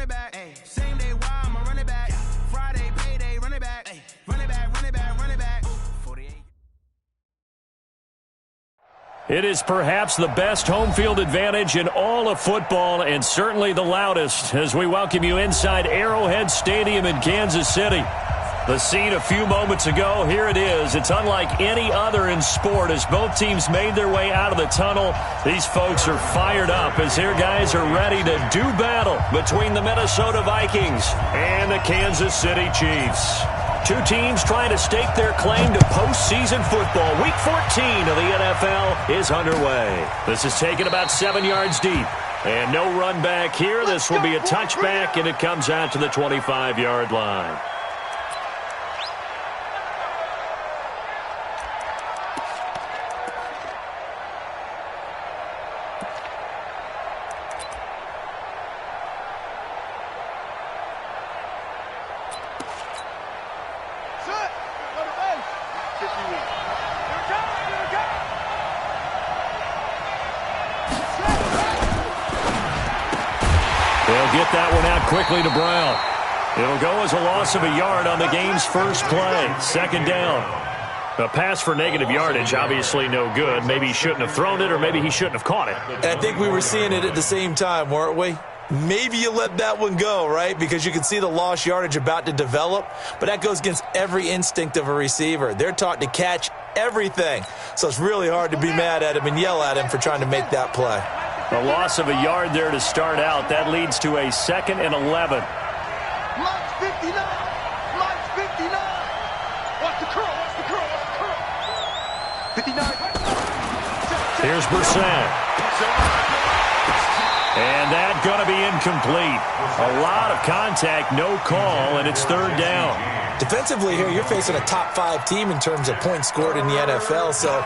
it back. Ay. Same day, why I'ma run it back. Friday, payday, run it back. Ay. Run it back, run it back, run it back. 48. It is perhaps the best home field advantage in all of football, and certainly the loudest, as we welcome you inside Arrowhead Stadium in Kansas City. The scene a few moments ago, here it is. It's unlike any other in sport as both teams made their way out of the tunnel. These folks are fired up as their guys are ready to do battle between the Minnesota Vikings and the Kansas City Chiefs. Two teams trying to stake their claim to postseason football. Week 14 of the NFL is underway. This is taken about 7 yards deep. And no run back here. This will be a touchback, and it comes out to the 25-yard line. Get that one out quickly to Brown. It'll go as a loss of a yard on the game's first play. Second down. A pass for negative yardage, obviously no good. Maybe he shouldn't have thrown it, or maybe he shouldn't have caught it. And I think we were seeing it at the same time, weren't we? Maybe you let that one go, right? Because you can see the lost yardage about to develop. But that goes against every instinct of a receiver. They're taught to catch everything. So it's really hard to be mad at him and yell at him for trying to make that play. A loss of a yard there to start out. That leads to a 2nd and 11. March 59. March 59. Watch the curl. Watch the curl. Watch the curl. 59. Here's Brissett. And that's going to be incomplete. A lot of contact, no call, and it's third down. Defensively here, you're facing a top 5 team in terms of points scored in the NFL. So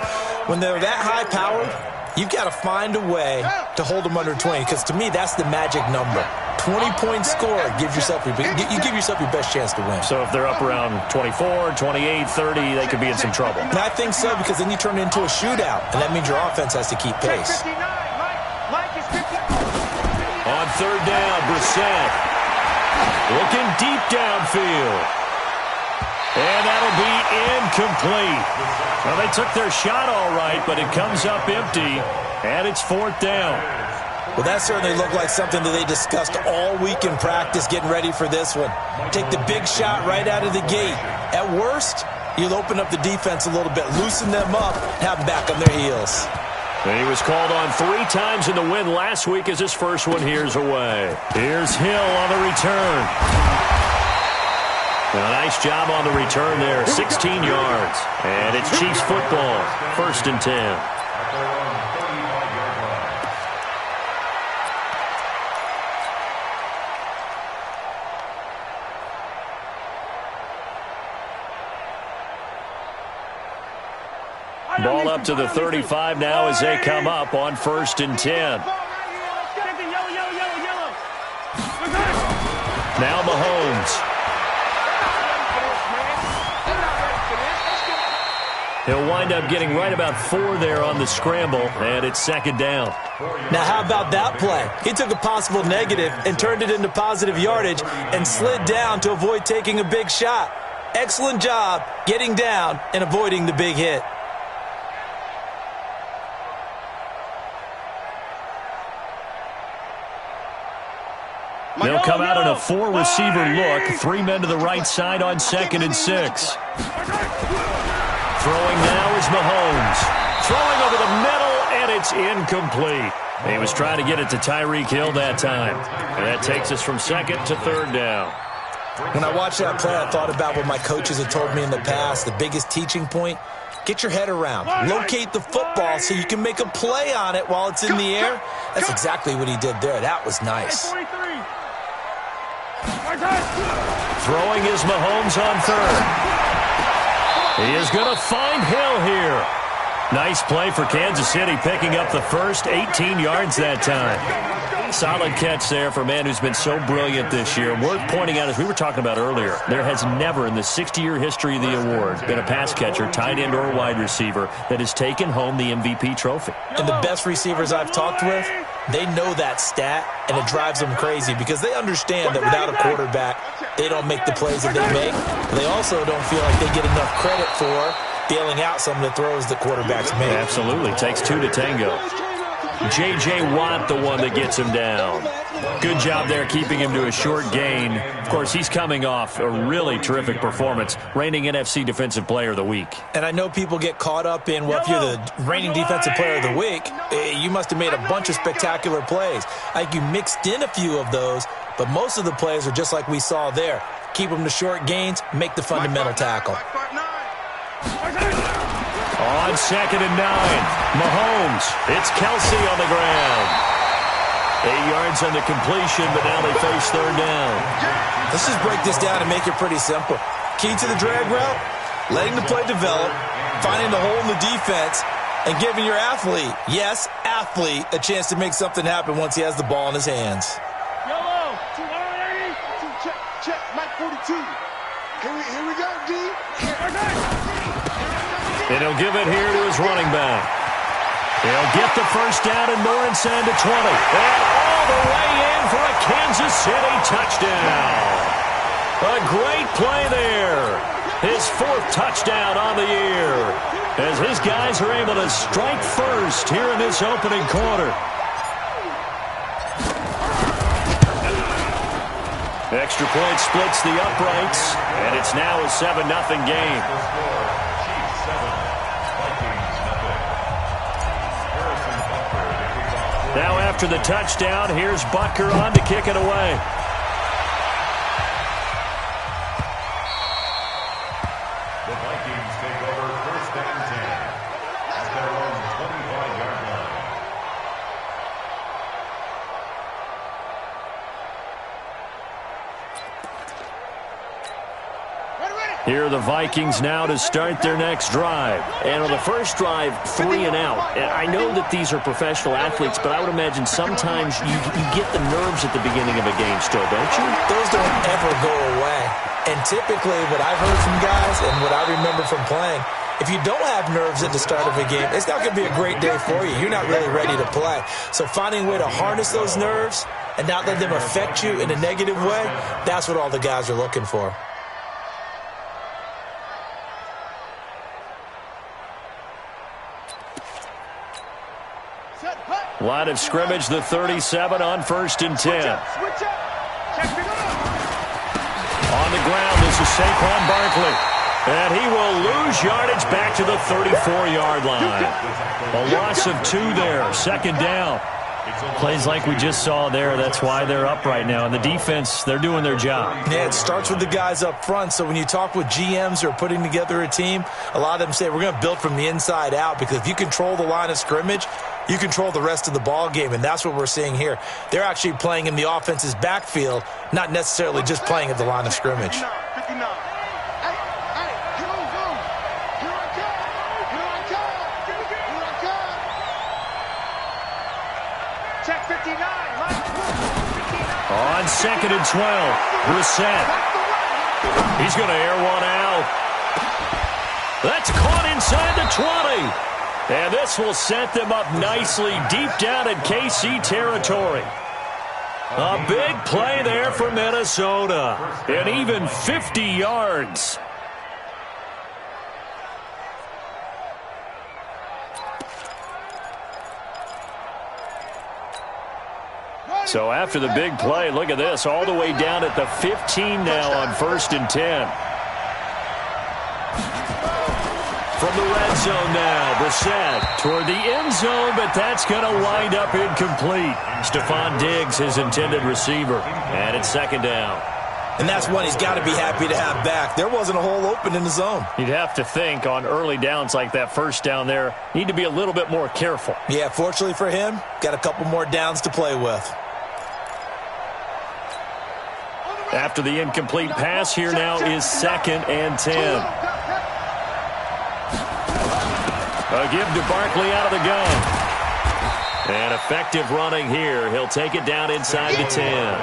when they're that high-powered, you've got to find a way to hold them under 20, because to me, that's the magic number. 20-point score gives yourself you give yourself your best chance to win. So if they're up around 24, 28, 30, they could be in some trouble. And I think so, because then you turn it into a shootout, and that means your offense has to keep pace. On third down, Brissett looking deep downfield. And that'll be incomplete. Well, they took their shot all right, but it comes up empty, and it's fourth down. Well, that certainly looked like something that they discussed all week in practice getting ready for this one. Take the big shot right out of the gate. At worst, you'll open up the defense a little bit, loosen them up, have them back on their heels. And he was called on 3 times in the win last week as his first one here's away. Here's Hill on the return. A nice job on the return there, 16 yards. And it's Chiefs football, 1st and 10. Ball up to the 35 now as they come up on 1st and 10. Now Mahomes. He'll wind up getting right about 4 there on the scramble, and it's 2nd down. Now, how about that play? He took a possible negative and turned it into positive yardage and slid down to avoid taking a big shot. Excellent job getting down and avoiding the big hit. They'll come out in a 4-receiver look. 3 men to the right side on 2nd and 6. Throwing now is Mahomes. Throwing over the middle, and it's incomplete. He was trying to get it to Tyreek Hill that time. And that takes us from 2nd to 3rd down. When I watched that play, I thought about what my coaches had told me in the past. The biggest teaching point, get your head around. Locate the football so you can make a play on it while it's in the air. That's exactly what he did there. That was nice. Throwing is Mahomes on 3rd. He is going to find Hill here. Nice play for Kansas City, picking up the first 18 yards that time. Solid catch there for a man who's been so brilliant this year. Worth pointing out, as we were talking about earlier, there has never in the 60-year history of the award been a pass catcher, tight end, or wide receiver that has taken home the MVP trophy. And the best receivers I've talked with, they know that stat, and it drives them crazy because they understand that without a quarterback, they don't make the plays that they make. But they also don't feel like they get enough credit for bailing out some of the throws the quarterbacks make. Absolutely. Takes two to tango. J.J. Watt, the one that gets him down. Good job there keeping him to a short gain. Of course, he's coming off a really terrific performance, reigning NFC Defensive Player of the Week. And I know people get caught up in, well, if you're the reigning Defensive Player of the Week, you must have made a bunch of spectacular plays. I think you mixed in a few of those, but most of the plays are just like we saw there. Keep them to short gains, make the fundamental tackle. On 2nd and 9, Mahomes. It's Kelsey on the ground. 8 yards on the completion, but now they face 3rd down. Let's just break this down and make it pretty simple. Key to the drag route, letting the play develop, finding the hole in the defense, and giving your athlete, yes, athlete, a chance to make something happen once he has the ball in his hands. Yellow, 280, check, Mike 42. Here we go, D. And he'll give it here to his running back. He'll get the first down and more inside the 20. And all the way in for a Kansas City touchdown. A great play there. His 4th touchdown on the year. As his guys are able to strike first here in this opening quarter. Extra point splits the uprights, and it's now a 7-0 game. Now after the touchdown, here's Butker on to kick it away. The Vikings take over 1st and 10 at their own 25-yard line. Here are the Vikings now to start their next drive. And on the first drive, 3 and out. And I know that these are professional athletes, but I would imagine sometimes you get the nerves at the beginning of a game still, don't you? Those don't ever go away. And typically what I've heard from guys and what I remember from playing, if you don't have nerves at the start of a game, it's not going to be a great day for you. You're not really ready to play. So finding a way to harness those nerves and not let them affect you in a negative way, that's what all the guys are looking for. Line of scrimmage, the 37 on 1st and 10. On the ground, this is Saquon Barkley. And he will lose yardage back to the 34-yard line. A loss of 2 there, 2nd down. Plays like we just saw there, that's why they're up right now. And the defense, they're doing their job. Yeah, it starts with the guys up front. So when you talk with GMs who are putting together a team, a lot of them say we're going to build from the inside out, because if you control the line of scrimmage, you control the rest of the ball game, and that's what we're seeing here. They're actually playing in the offense's backfield, not necessarily just playing at the line of scrimmage. 59. Check 59. On 2nd and 12, Brissett. He's going to air one out. That's caught inside the 20. And this will set them up nicely deep down in KC territory. A big play there for Minnesota. And even 50 yards. So after the big play, look at this, all the way down at the 15 now on 1st and 10. From the red zone now, Brissett toward the end zone, but that's going to wind up incomplete. Stephon Diggs, his intended receiver, and it's 2nd down. And that's one he's got to be happy to have back. There wasn't a hole open in the zone. You'd have to think on early downs like that 1st down there, need to be a little bit more careful. Yeah, fortunately for him, got a couple more downs to play with. After the incomplete pass, here now is 2nd and 10. A give to Barkley out of the gun. And effective running here. He'll take it down inside the 10.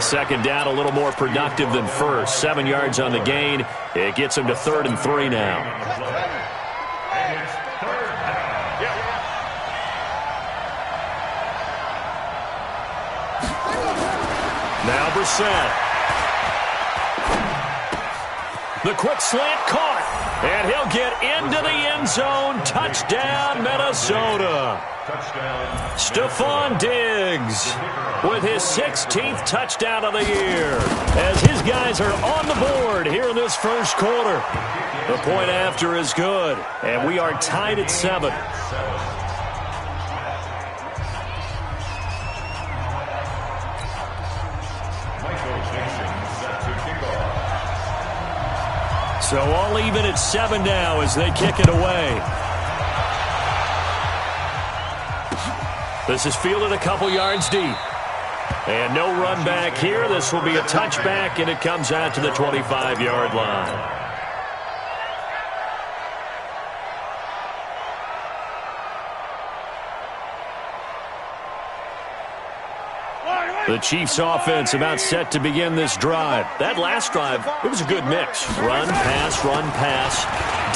2nd down, a little more productive than 1st. 7 yards on the gain. It gets him to 3rd and 3 now. Now Brissett. The quick slant caught. And he'll get into the end zone. Touchdown, Minnesota. Stephon Diggs with his 16th touchdown of the year as his guys are on the board here in this first quarter. The point after is good, and we are tied at 7. So all even at 7 now as they kick it away. This is fielded a couple yards deep. And no run back here. This will be a touchback, and it comes out to the 25-yard line. The Chiefs' offense about set to begin this drive. That last drive, it was a good mix. Run, pass,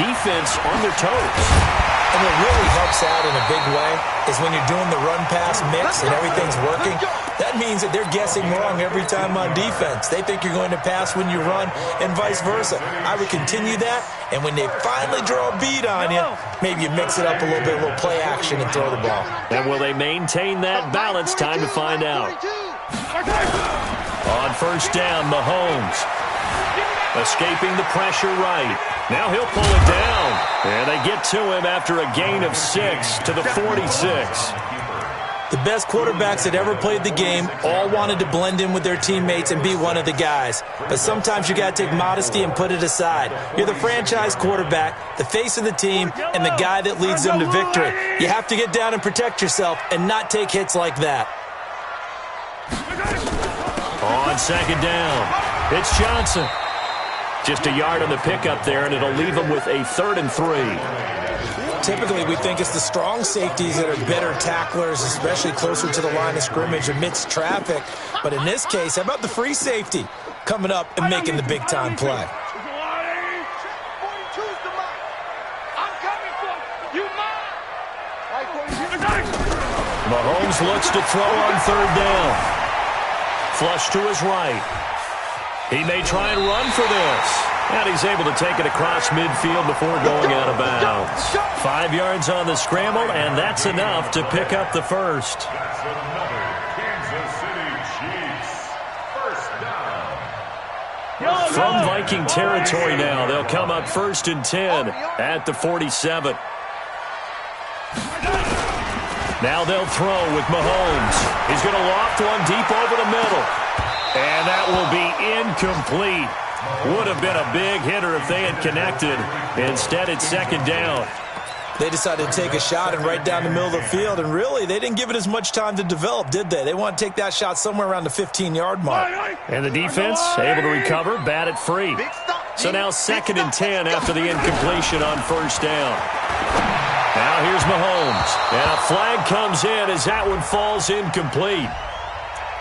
defense on their toes. And what really helps out in a big way is when you're doing the run-pass mix and everything's working, that means that they're guessing wrong every time on defense. They think you're going to pass when you run and vice versa. I would continue that, and when they finally draw a beat on you, maybe you mix it up a little bit, a little play action and throw the ball. And will they maintain that balance? Time to find out. On first down, Mahomes. Escaping the pressure right. Now he'll pull it down. And they get to him after a gain of 6 to the 46. The best quarterbacks that ever played the game all wanted to blend in with their teammates and be one of the guys. But sometimes you got to take modesty and put it aside. You're the franchise quarterback, the face of the team, and the guy that leads them to victory. You have to get down and protect yourself and not take hits like that. On second down, it's Johnson. Just a yard on the pickup there, and it'll leave him with a 3rd and 3. Typically, we think it's the strong safeties that are better tacklers, especially closer to the line of scrimmage amidst traffic. But in this case, how about the free safety coming up and making the big-time play? Mahomes looks to throw on 3rd down. Flush to his right. He may try and run for this. And he's able to take it across midfield before going out of bounds. 5 yards on the scramble, and that's enough to pick up the first. That's another Kansas City Chiefs first down. From Viking territory now, they'll come up 1st and 10 at the 47. Now they'll throw with Mahomes. He's going to loft one deep over the middle. And that will be incomplete. Would have been a big hitter if they had connected. Instead, it's 2nd down. They decided to take a shot and right down the middle of the field, and really, they didn't give it as much time to develop, did they? They want to take that shot somewhere around the 15-yard mark. And the defense able to recover, bat it free. So now 2nd and 10 after the incompletion on 1st down. Now here's Mahomes. And a flag comes in as that one falls incomplete.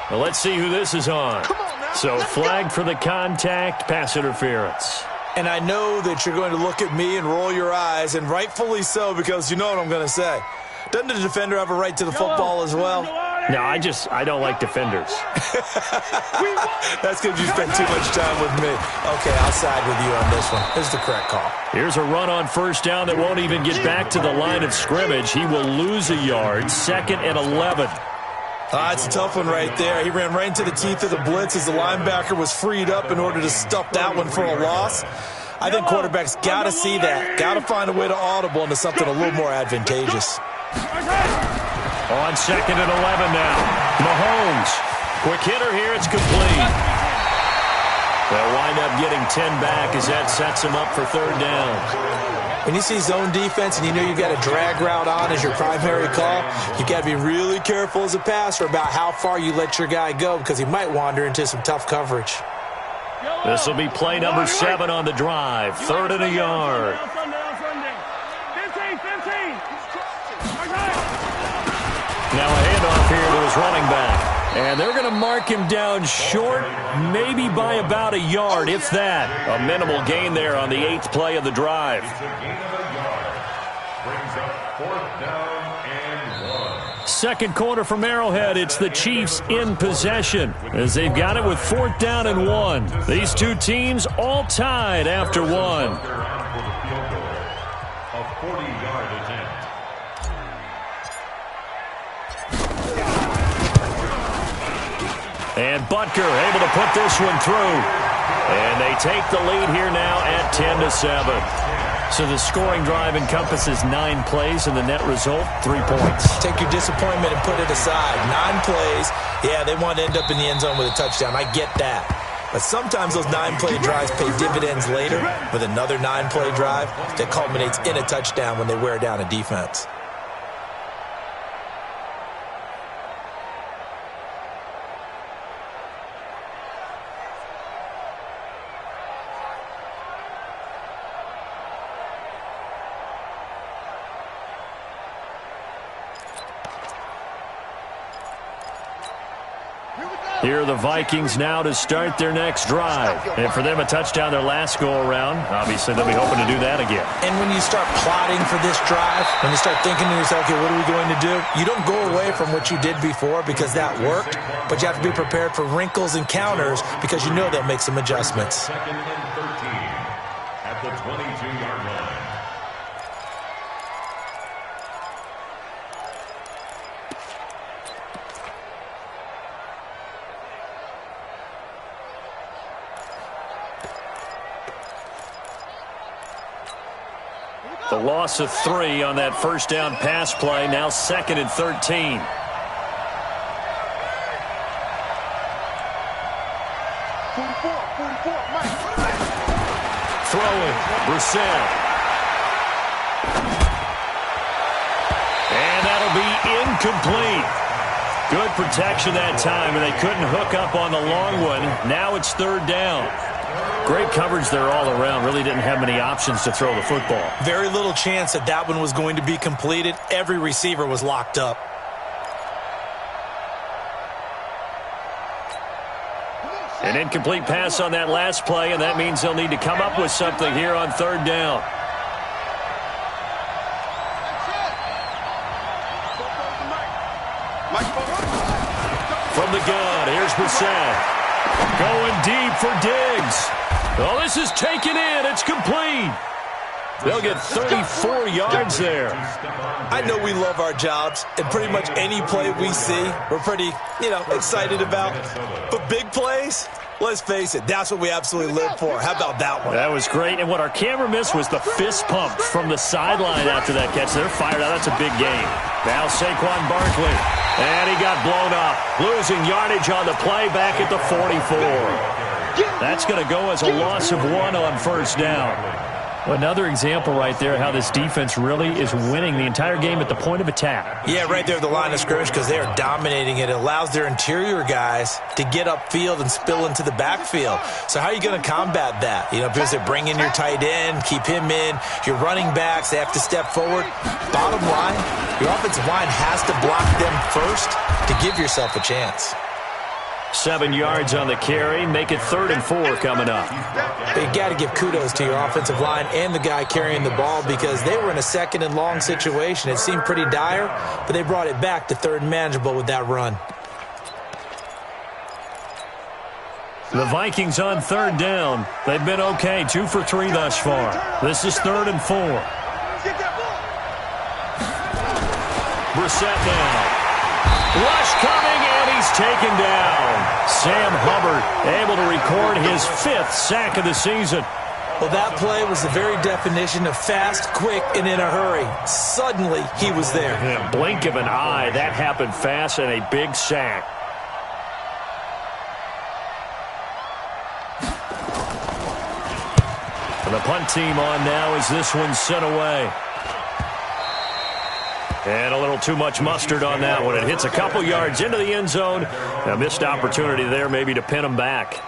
Well, let's see who this is on. So flag for the contact, pass interference. And I know that you're going to look at me and roll your eyes, and rightfully so, because you know what I'm going to say. Doesn't the defender have a right to the football as well? No, I don't like defenders. That's because you spend too much time with me. Okay, I'll side with you on this one. This is the correct call. Here's a run on 1st down that won't even get back to the line of scrimmage. He will lose a yard, 2nd and 11. It's a tough one right there. He ran right into the teeth of the blitz as the linebacker was freed up in order to stuff that one for a loss. I think quarterbacks got to see that. Got to find a way to audible into something a little more advantageous. On 2nd and 11 now. Mahomes. Quick hitter here. It's complete. They'll wind up getting 10 back as that sets him up for 3rd down. When you see zone defense and you know you've got a drag route on as your primary call, you've got to be really careful as a passer about how far you let your guy go because he might wander into some tough coverage. This will be play number 7 on the drive. 3rd and a yard. Now a handoff here to his running back. And they're going to mark him down short, maybe by about a yard, if that. A minimal gain there on the 8th play of the drive. It's a gain of a yard. Brings up 4th down and 1. second quarter from Arrowhead. It's the Chiefs in possession as they've got it with 4th down and 1. These two teams all tied after 1. A 40-yard attempt. And Butker able to put this one through. And they take the lead here now at 10-7. So the scoring drive encompasses 9 plays, and the net result, 3 points. Take your disappointment and put it aside. 9 plays. Yeah, they want to end up in the end zone with a touchdown. I get that. But sometimes those 9-play drives pay dividends later with another 9-play drive that culminates in a touchdown when they wear down a defense. Here are the Vikings now to start their next drive. And for them, a touchdown their last go-around. Obviously, they'll be hoping to do that again. And when you start plotting for this drive, when you start thinking to yourself, okay, what are we going to do? You don't go away from what you did before because that worked, but you have to be prepared for wrinkles and counters because you know they'll make some adjustments. 2nd and 13 at the 22-yard line. The loss of 3 on that first down pass play. Now 2nd and 13. Throwing. Brissett. And that'll be incomplete. Good protection that time, and they couldn't hook up on the long one. Now it's 3rd down. Great coverage there all around. Really didn't have many options to throw the football. Very little chance that that one was going to be completed. Every receiver was locked up. An incomplete pass on that last play, and that means they'll need to come up with something here on 3rd down. From the gun, here's Brissett. Going deep for Diggs. Oh, this is taken in. It's complete. They'll get 34 yards there. I know we love our jobs, and pretty much any play we see, we're pretty, excited about. But big plays, let's face it, that's what we absolutely live for. How about that one? That was great. And what our camera missed was the fist pump from the sideline after that catch. They're fired out. That's a big game. Now Saquon Barkley. And he got blown up. Losing yardage on the play back at the 44. That's going to go as a loss of 1 on 1st down. Another example right there how this defense really is winning the entire game at the point of attack. Yeah, right there at the line of scrimmage because they are dominating it. It allows their interior guys to get upfield and spill into the backfield. So how are you going to combat that? Because they bring in your tight end, keep him in. Your running backs, they have to step forward. Bottom line, your offensive line has to block them first to give yourself a chance. 7 yards on the carry. Make it 3rd and 4 coming up. But you got to give kudos to your offensive line and the guy carrying the ball because they were in a 2nd and long situation. It seemed pretty dire, but they brought it back to 3rd and manageable with that run. The Vikings on 3rd down. They've been okay, 2 for 3 thus far. This is 3rd and 4. Brissett now. Rush coming, and he's taken down. Sam Hubbard able to record his 5th sack of the season. Well, that play was the very definition of fast, quick, and in a hurry. Suddenly, he was there. Yeah, blink of an eye, that happened fast, and a big sack. And the punt team on now as this one's sent away. And a little too much mustard on that one. It hits a couple yards into the end zone. A missed opportunity there maybe to pin them back.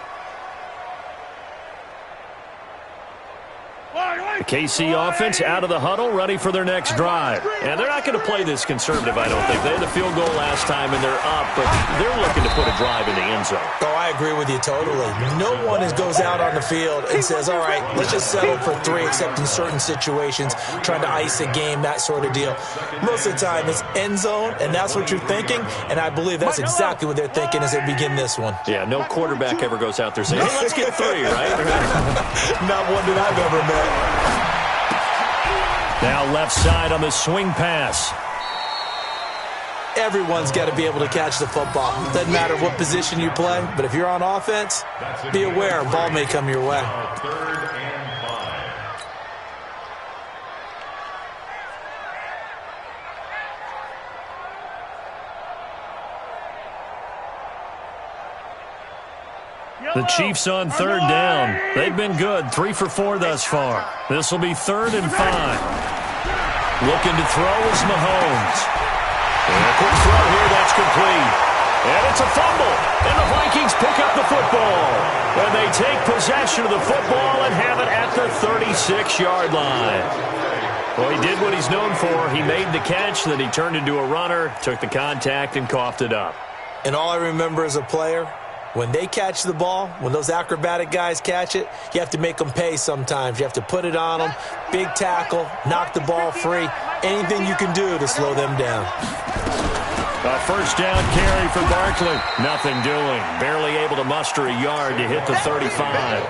The KC offense out of the huddle, ready for their next drive. And they're not going to play this conservative, I don't think. They had the field goal last time, and they're up, but they're looking to put a drive in the end zone. Oh, I agree with you totally. No one goes out on the field and says, all right, let's just settle for 3, except in certain situations, trying to ice a game, that sort of deal. Most of the time, it's end zone, and that's what you're thinking, and I believe that's exactly what they're thinking as they begin this one. Yeah, no quarterback ever goes out there saying, hey, let's get 3, right? Not one that I've ever met. Now left side on the swing pass. Everyone's got to be able to catch the football. Doesn't matter what position you play, but if you're on offense, be aware, ball may come your way. The Chiefs on 3rd down. They've been good, 3 for 4 thus far. This will be 3rd and 5. Looking to throw is Mahomes. And a quick throw here, that's complete. And it's a fumble. And the Vikings pick up the football. And they take possession of the football and have it at the 36-yard line. Well, he did what he's known for. He made the catch, then he turned into a runner, took the contact, and coughed it up. And all I remember as a player, when they catch the ball, when those acrobatic guys catch it, you have to make them pay sometimes. You have to put it on them, big tackle, knock the ball free, anything you can do to slow them down. A first down carry for Barkley. Nothing doing. Barely able to muster a yard to hit the 35.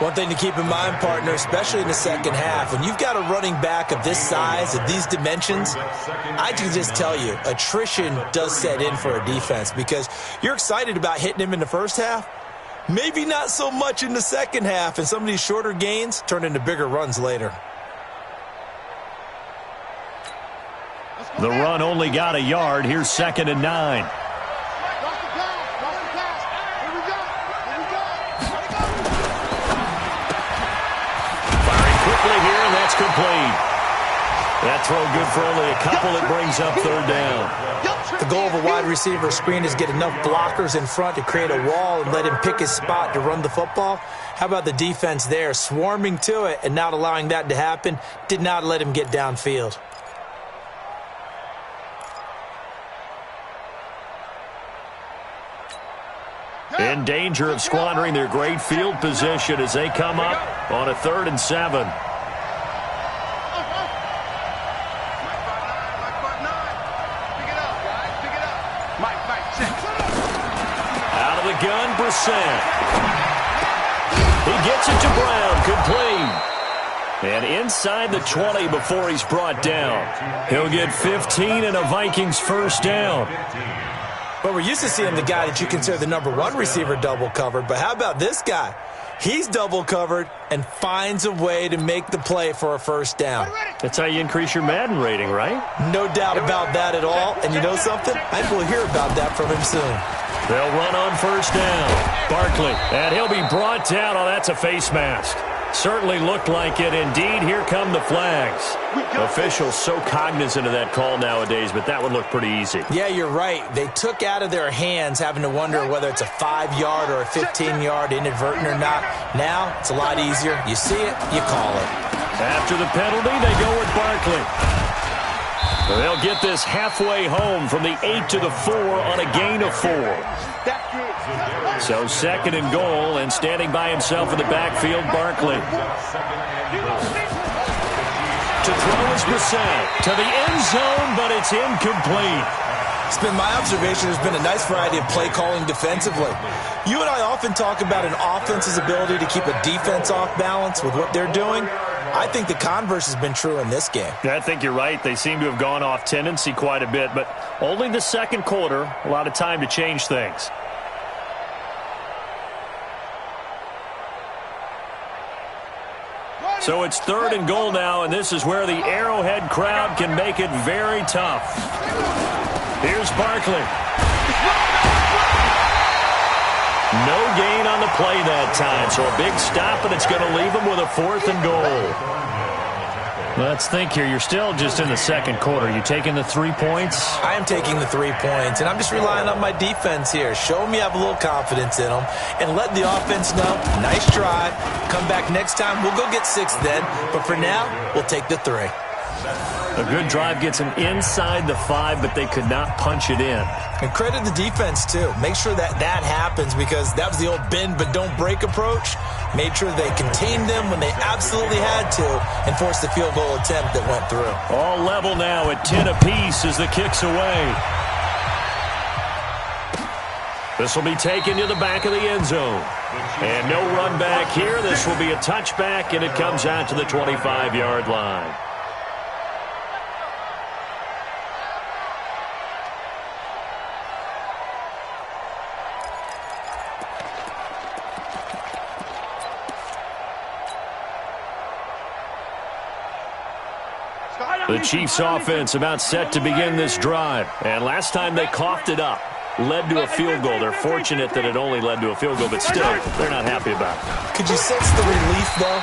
One thing to keep in mind, partner, especially in the second half, when you've got a running back of this size, of these dimensions, I can just tell you, attrition does set in for a defense because you're excited about hitting him in the first half, maybe not so much in the second half, and some of these shorter gains turn into bigger runs later. The run only got a yard. Here's 2nd and 9. Here, and that's complete. That throw good for only a couple. It brings up 3rd down. The goal of a wide receiver screen is get enough blockers in front to create a wall and let him pick his spot to run the football. How about the defense there, swarming to it and not allowing that to happen? Did not let him get downfield. In danger of squandering their great field position as they come up on a 3rd and 7. Out of the gun, Brissett. He gets it to Brown, complete. And inside the 20 before he's brought down. He'll get 15 and a Vikings first down. But we're used to seeing the guy that you consider the #1 receiver double covered. But how about this guy? He's double covered and finds a way to make the play for a first down. That's how you increase your Madden rating, right? No doubt about that at all. And you know something? I think we'll hear about that from him soon. They'll run on first down. Barkley, and he'll be brought down. Oh, that's a face mask. Certainly looked like it. Indeed, here come the flags. Officials so cognizant of that call nowadays, but that would look pretty easy. Yeah, you're right. They took out of their hands having to wonder whether it's a 5-yard or a 15-yard inadvertent or not. Now, it's a lot easier. You see it, you call it. After the penalty, they go with Barkley. They'll get this halfway home from the 8 to the 4 on a gain of 4. So 2nd and goal, and standing by himself in the backfield, Barkley. To throw is Brissett to the end zone, but it's incomplete. It's been my observation there's been a nice variety of play calling defensively. You and I often talk about an offense's ability to keep a defense off balance with what they're doing. I think the converse has been true in this game. I think you're right. They seem to have gone off tendency quite a bit, but only the second quarter, a lot of time to change things. So it's 3rd and goal now, and this is where the Arrowhead crowd can make it very tough. Here's Barkley. No gain on the play that time, so a big stop, and it's going to leave him with a 4th and goal. Let's think here. You're still just in the second quarter. You taking the 3 points? I am taking the 3 points, and I'm just relying on my defense here. Show them you have a little confidence in them, and let the offense know, nice drive. Come back next time. We'll go get 6 then, but for now, we'll take the 3. A good drive gets them inside the 5, but they could not punch it in. And credit the defense, too. Make sure that happens, because that was the old bend but don't break approach. Made sure they contained them when they absolutely had to and forced the field goal attempt that went through. All level now at 10 apiece as the kick's away. This will be taken to the back of the end zone. And no run back here. This will be a touchback, and it comes out to the 25-yard line. The Chiefs offense about set to begin this drive. And last time they coughed it up, led to a field goal. They're fortunate that it only led to a field goal, but still, they're not happy about it. Could you sense the relief, though,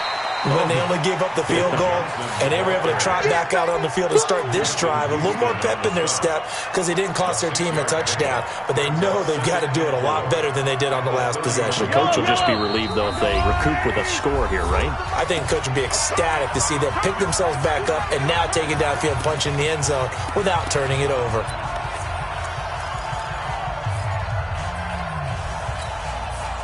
when they only gave up the field goal and they were able to trot back out on the field and start this drive? A little more pep in their step because they didn't cost their team a touchdown, but they know they've got to do it a lot better than they did on the last possession. The coach will just be relieved, though, if they recoup with a score here, right? I think the coach would be ecstatic to see them pick themselves back up and now take it downfield, punch in the end zone without turning it over.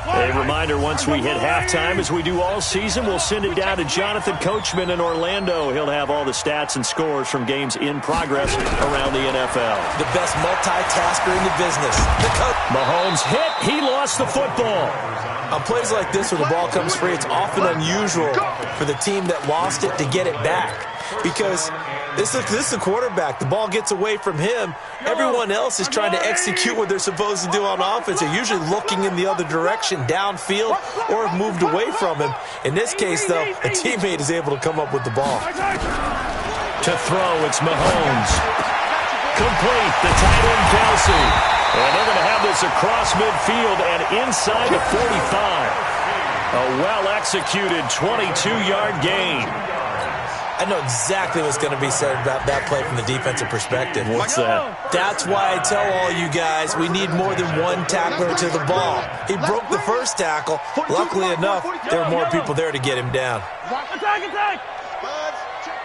A reminder, once we hit halftime, as we do all season, we'll send it down to Jonathan Coachman in Orlando. He'll have all the stats and scores from games in progress around the NFL. The best multitasker in the business. Mahomes hit. He lost the football. On plays like this where the ball comes free, it's often unusual for the team that lost it to get it back. Because this is the quarterback. The ball gets away from him. Everyone else is trying to execute what they're supposed to do on offense. They're usually looking in the other direction, downfield, or have moved away from him. In this case, though, a teammate is able to come up with the ball. To throw, it's Mahomes. Complete, the tight end Kelsey. And they're going to have this across midfield and inside the 45. A well-executed 22-yard gain. I know exactly what's going to be said about that play from the defensive perspective. What's that? That's why I tell all you guys we need more than one tackler to the ball. He broke the first tackle. Luckily enough, there were more people there to get him down. Attack!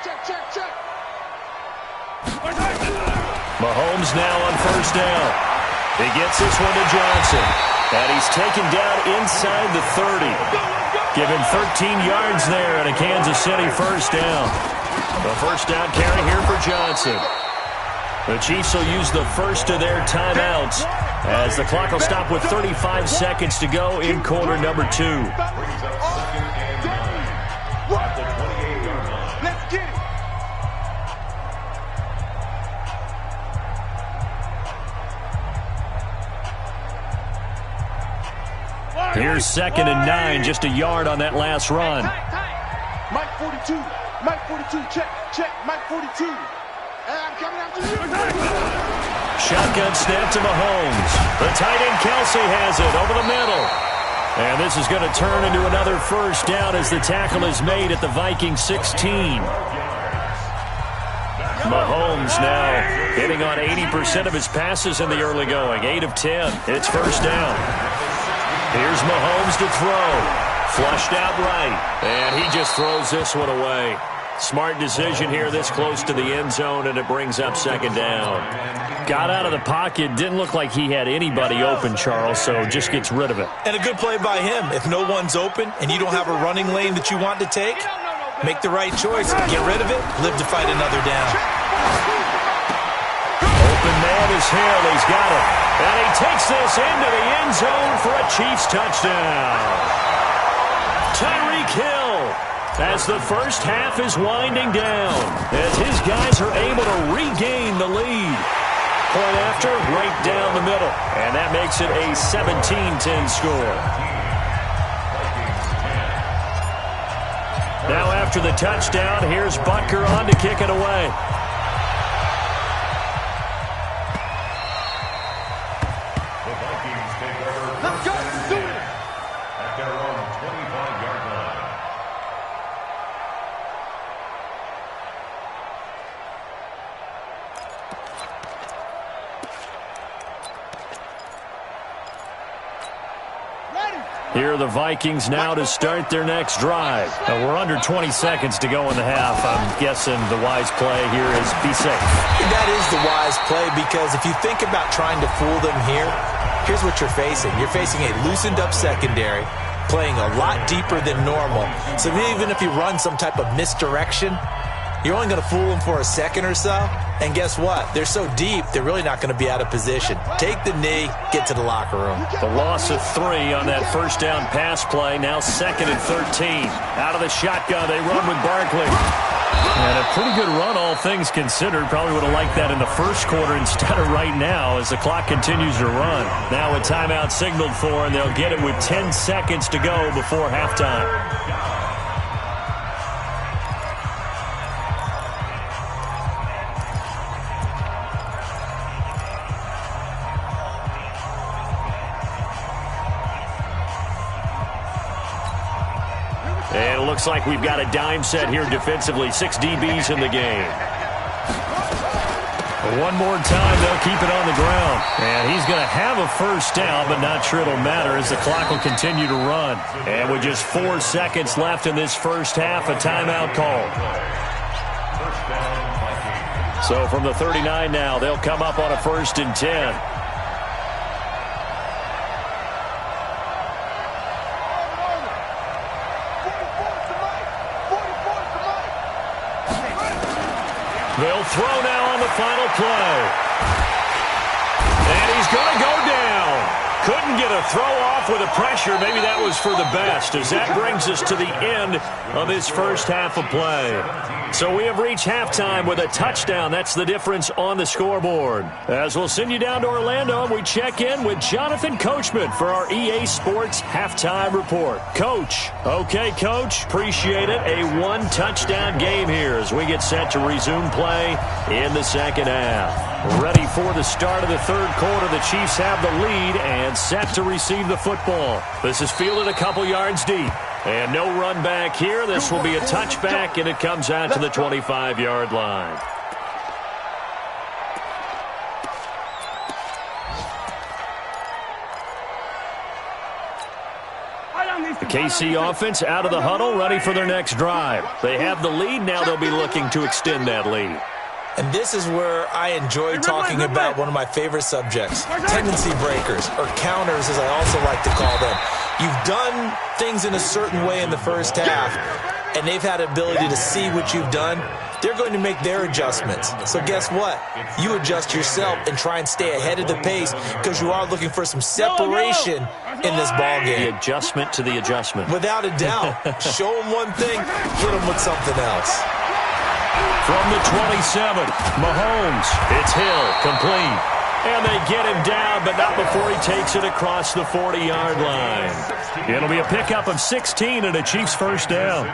Check. Mahomes now on first down. He gets this one to Johnson. And he's taken down inside the 30. Give him 13 yards there and a Kansas City first down. The first down carry here for Johnson. The Chiefs will use the first of their timeouts as the clock will stop with 35 seconds to go in quarter number 2. Let's get it. Here's 2nd and 9, just a yard on that last run. Mike 42, check, Mike 42. I'm coming after you. Shotgun snap to Mahomes. The tight end Kelsey has it over the middle. And this is going to turn into another first down as the tackle is made at the Vikings 16. Mahomes now hitting on 80% of his passes in the early going. 8 of 10. It's first down. Here's Mahomes to throw. Flushed out right. And he just throws this one away. Smart decision here this close to the end zone, and it brings up 2nd down. Got out of the pocket. Didn't look like he had anybody open, Charles, so just gets rid of it. And a good play by him. If no one's open and you don't have a running lane that you want to take, make the right choice. Get rid of it. Live to fight another down. Open man is Hill. He's got it. And he takes this into the end zone for a Chiefs touchdown. Tyreek Hill, as the first half is winding down, as his guys are able to regain the lead. Point after, right down the middle. And that makes it a 17-10 score. Now after the touchdown, here's Butker on to kick it away. Here are the Vikings now to start their next drive. We're under 20 seconds to go in the half. I'm guessing the wise play here is be safe. That is the wise play, because if you think about trying to fool them here, here's what you're facing. You're facing a loosened up secondary, playing a lot deeper than normal. So even if you run some type of misdirection, you're only going to fool them for a second or so. And guess what? They're so deep, they're really not going to be out of position. Take the knee, get to the locker room. The loss of 3 on that first down pass play. Now 2nd and 13. Out of the shotgun, they run with Barkley. And a pretty good run, all things considered. Probably would have liked that in the first quarter instead of right now as the clock continues to run. Now a timeout signaled for, and they'll get it with 10 seconds to go before halftime. And it looks like we've got a dime set here defensively. 6 DBs in the game. One more time, they'll keep it on the ground. And he's going to have a first down, but not sure it'll matter as the clock will continue to run. And with just 4 seconds left in this first half, a timeout call. So from the 39 now, they'll come up on a 1st and 10. They'll throw now on the final play. And he's going to go down. Couldn't get a throw off with the pressure. Maybe that was for the best, as that brings us to the end of this first half of play. So we have reached halftime with a touchdown. That's the difference on the scoreboard. As we'll send you down to Orlando, and we check in with Jonathan Coachman for our EA Sports Halftime Report. Coach. Okay, Coach. Appreciate it. A 1-touchdown game here as we get set to resume play in the second half. Ready for the start of the third quarter. The Chiefs have the lead and set to receive the football. This is fielded a couple yards deep. And no run back here. This will be a touchback, and it comes out to the 25-yard line. The KC offense out of the huddle, ready for their next drive. They have the lead. Now they'll be looking to extend that lead. And this is where I enjoy talking about one of my favorite subjects, tendency breakers, or counters as I also like to call them. You've done things in a certain way in the first half, and they've had ability to see what you've done. They're going to make their adjustments. So guess what? You adjust yourself and try and stay ahead of the pace because you are looking for some separation in this ball game. The adjustment to the adjustment. Without a doubt. Show them one thing, hit them with something else. From the 27, Mahomes. It's Hill, complete. And they get him down, but not before he takes it across the 40-yard line. It'll be a pickup of 16 and a Chiefs first down.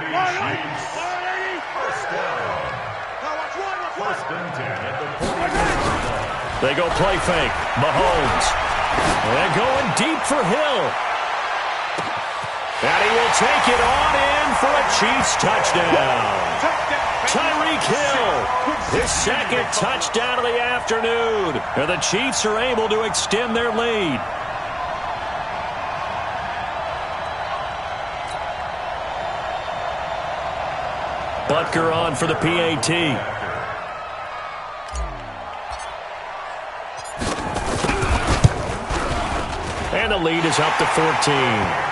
They go play fake. Mahomes. And going deep for Hill. And he will take it on in for a Chiefs touchdown. Tyreek Hill, his second touchdown of the afternoon. And the Chiefs are able to extend their lead. Butker on for the PAT. And the lead is up to 14.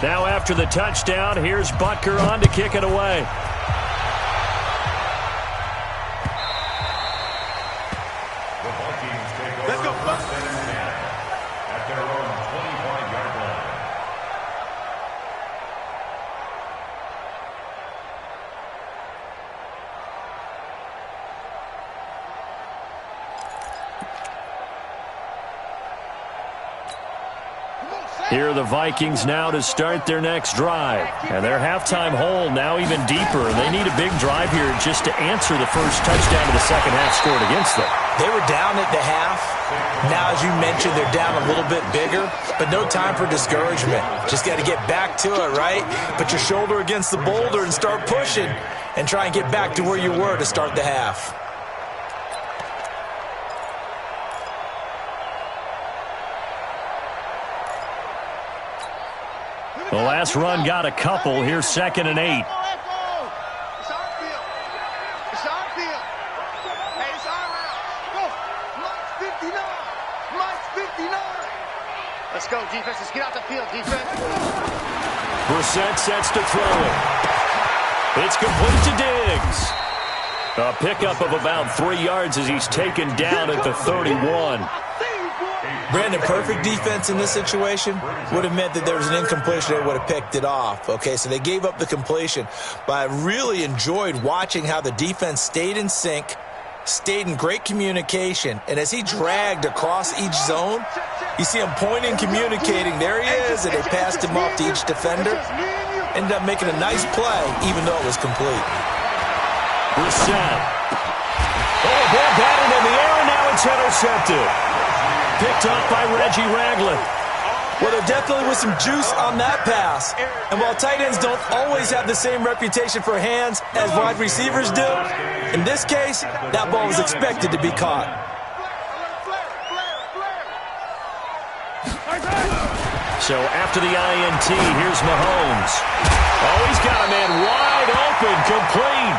Now after the touchdown, here's Butker on to kick it away. The Vikings take over first and 10 at their own 25-yard line. Here are the Vikings now to start their next drive. And their halftime hole now even deeper. And they need a big drive here just to answer the first touchdown of the second half scored against them. They were down at the half. Now, as you mentioned, they're down a little bit bigger, but no time for discouragement. Just got to get back to it, right? Put your shoulder against the boulder and start pushing and try and get back to where you were to start the half. The last run got a couple. Here's 2nd and 8. It's our field. It's our field. Hey, it's our route. Go. Mike's 59. Mike's 59. Let's go, defense. Let's get out the field, defense. Brissett sets to throw it. It's complete to Diggs. A pickup of about 3 yards as he's taken down at the 31. Brandon, perfect defense in this situation would have meant that there was an incompletion. They would have picked it off. Okay, so they gave up the completion. But I really enjoyed watching how the defense stayed in sync, stayed in great communication. And as he dragged across each zone, you see him pointing, communicating. There he is, and they passed him off to each defender. Ended up making a nice play, even though it was complete. Brissett. Oh, ball batted in the air, and now it's intercepted. Picked up by Reggie Ragland. Well, there definitely was some juice on that pass. And while tight ends don't always have the same reputation for hands as wide receivers do, in this case, that ball was expected to be caught. So after the INT, here's Mahomes. Oh, he's got a man wide open, complete.